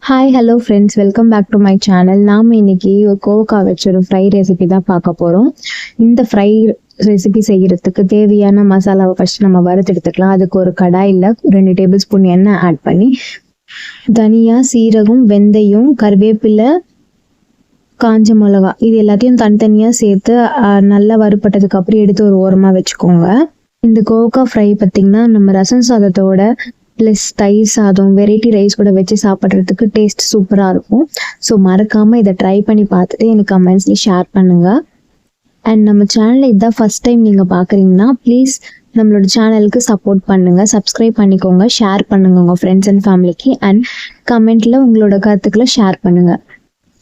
Hi hello friends, welcome back to my channel. நாம் இன்னைக்கு ஒரு கோவக்காய் வச்சு ஒரு ஃப்ரை ரெசிபி தான் பார்க்க போகிறோம். இந்த ஃப்ரை ரெசிபி செய்கிறதுக்கு தேவையான மசாலாவை ஃபஸ்ட்டு நம்ம வறுத்தெடுத்துக்கலாம். அதுக்கு ஒரு கடாயில் 2 டேபிள் ஸ்பூன் எண்ணெய் ஆட் பண்ணி தனியா, சீரகம், வெந்தயம், கருவேப்பிலை, காஞ்ச மிளகா இது எல்லாத்தையும் தனித்தனியாக சேர்த்து நல்லா வறுப்பட்டதுக்கு அப்புறம் எடுத்து ஒரு ஓரமாக வச்சுக்கோங்க. இந்த கோவக்காய் ஃப்ரை பார்த்திங்கன்னா நம்ம ரசம் சாதத்தோட ப்ளஸ் தயிர் சாதம், வெரைட்டி ரைஸ் கூட வச்சு சாப்பிட்றதுக்கு டேஸ்ட் சூப்பராக இருக்கும். ஸோ மறக்காமல் இதை ட்ரை பண்ணி பார்த்துட்டு எனக்கு கமெண்ட்ஸில் ஷேர் பண்ணுங்கள். அண்ட் நம்ம சேனலில் இதுதான் ஃபஸ்ட் டைம் நீங்கள் பார்க்குறீங்கன்னா ப்ளீஸ் நம்மளோட சேனலுக்கு சப்போர்ட் பண்ணுங்கள், சப்ஸ்கிரைப் பண்ணிக்கோங்க, ஷேர் பண்ணுங்கள் உங்கள் ஃப்ரெண்ட்ஸ் அண்ட் ஃபேமிலிக்கு. அண்ட் கமெண்ட்டில் உங்களோட கருத்துக்களை ஷேர் பண்ணுங்கள்.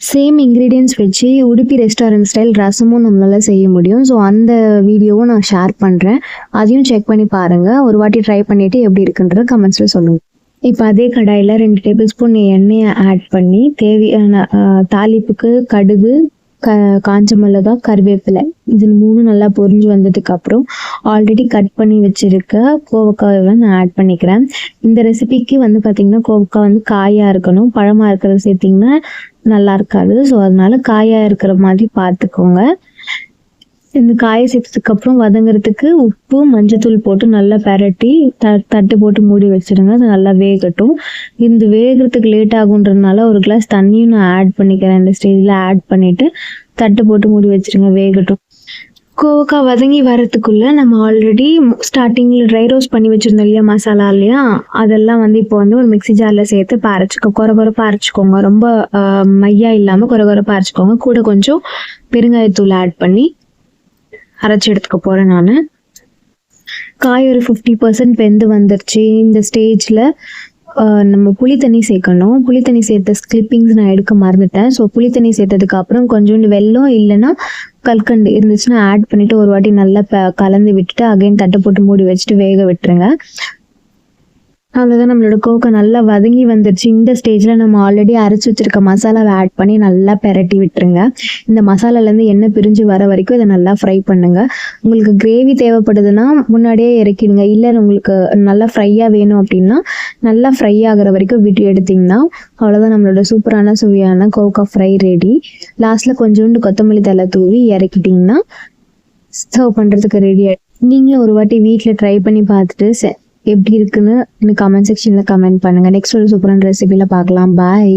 சேம் இன்க்ரீடியன்ஸ் வச்சு உடுப்பி ரெஸ்டாரண்ட் ஸ்டைல் ரசமும் நம்மளால் செய்ய முடியும். ஸோ அந்த வீடியோவும் நான் ஷேர் பண்ணுறேன், அதையும் செக் பண்ணி பாருங்கள். ஒரு வாட்டி ட்ரை பண்ணிவிட்டு எப்படி இருக்குன்றத கமெண்ட்ஸில் சொல்லுங்கள். இப்போ அதே கடாயில் 2 டேபிள் ஸ்பூன் எண்ணெயை ஆட் பண்ணி தேவையான தாளிப்புக்கு கடுகு, காஞ்ச மிளகா, கருவேப்பிலை இது 3 நல்லா பொரிஞ்சு வந்ததுக்கப்புறம் ஆல்ரெடி கட் பண்ணி வச்சுருக்க கோவக்காயை நான் ஆட் பண்ணிக்கிறேன். இந்த ரெசிபிக்கு பார்த்திங்கன்னா கோவக்காய் காயாக இருக்கணும், பழமாக இருக்கிறத சேர்த்திங்கன்னா நல்லா இருக்காது. ஸோ அதனால காயாக இருக்கிற மாதிரி பார்த்துக்கோங்க. இந்த காயை சேர்த்ததுக்கப்புறம் வதங்குறதுக்கு உப்பு, மஞ்சத்தூள் போட்டு நல்லா பெரட்டி தட்டு போட்டு மூடி வச்சுருங்க. அது நல்லா வேகட்டும். இந்த வேகிறதுக்கு லேட் ஆகுன்றதுனால ஒரு கிளாஸ் தண்ணியும் நான் ஆட் பண்ணிக்கிறேன். இந்த ஸ்டேஜில் ஆட் பண்ணிவிட்டு தட்டு போட்டு மூடி வச்சுருங்க, வேகட்டும். கோவக்காய் வதங்கி வரத்துக்குள்ளே நம்ம ஆல்ரெடி ஸ்டார்டிங்கில் ட்ரை ரோஸ்ட் பண்ணி வச்சுருந்தோம் இல்லையா மசாலா இல்லையா, அதெல்லாம் இப்போ ஒரு மிக்ஸி ஜாரில் சேர்த்து குறைப்பாக அரைச்சிக்கோங்க. ரொம்ப மையா இல்லாமல் குறைப்பாக அரைச்சிக்கோங்க. கூட கொஞ்சம் பெருங்காயத்தூள் ஆட் பண்ணி அரைச்சி எடுத்துக்க போகிறேன் நான். காய் ஒரு 50% வெந்து வந்துருச்சு. இந்த ஸ்டேஜில் நம்ம புளி தண்ணி சேர்க்கணும். புளி தண்ணி சேர்த்த கிளிப்பிங்ஸ் நான் எடுக்க மறந்துட்டேன். ஸோ புளி தண்ணி சேர்த்ததுக்கு அப்புறம் கொஞ்சோண்டு வெல்லம் இல்லைன்னா கல்கண்டு இருந்துச்சுன்னா ஆட் பண்ணிவிட்டு ஒரு வாட்டி நல்லா கலந்து விட்டுட்டு அகைன் தட்டை போட்டு மூடி வச்சுட்டு வேக விட்டுருங்க. அவ்வளோதான், நம்மளோட கோவக்காய் நல்லா வதங்கி வந்துருச்சு. இந்த ஸ்டேஜில் நம்ம ஆல்ரெடி அரைச்சி வச்சுருக்க மசாலாவை ஆட் பண்ணி நல்லா பெரட்டி விட்டுருங்க. இந்த மசாலாலேருந்து எண்ணெய் பிரிஞ்சு வர வரைக்கும் இதை நல்லா ஃப்ரை பண்ணுங்கள். உங்களுக்கு கிரேவி தேவைப்படுதுன்னா முன்னாடியே இறக்கிடுங்க. இல்லை உங்களுக்கு நல்லா ஃப்ரையாக வேணும் அப்படின்னா நல்லா ஃப்ரை ஆகிற வரைக்கும் விட்டு எடுத்திங்கன்னா அவ்வளோதான், நம்மளோட சூப்பரான சுவையான கோவக்காய் ஃப்ரை ரெடி. லாஸ்ட்டில் கொஞ்சோண்டு கொத்தமல்லி தழை தூவி இறக்கிட்டிங்கன்னா சர்வ் பண்ணுறதுக்கு ரெடி ஆகிடும். நீங்களும் ஒரு வாட்டி வீட்டில் ட்ரை பண்ணி பார்த்துட்டு எப்படி இருக்குன்னு கமெண்ட் செக்ஷனில் கமெண்ட் பண்ணுங்கள். நெக்ஸ்ட் ஒரு சூப்பரான ரெசிபியில் பார்க்கலாம். பாய்.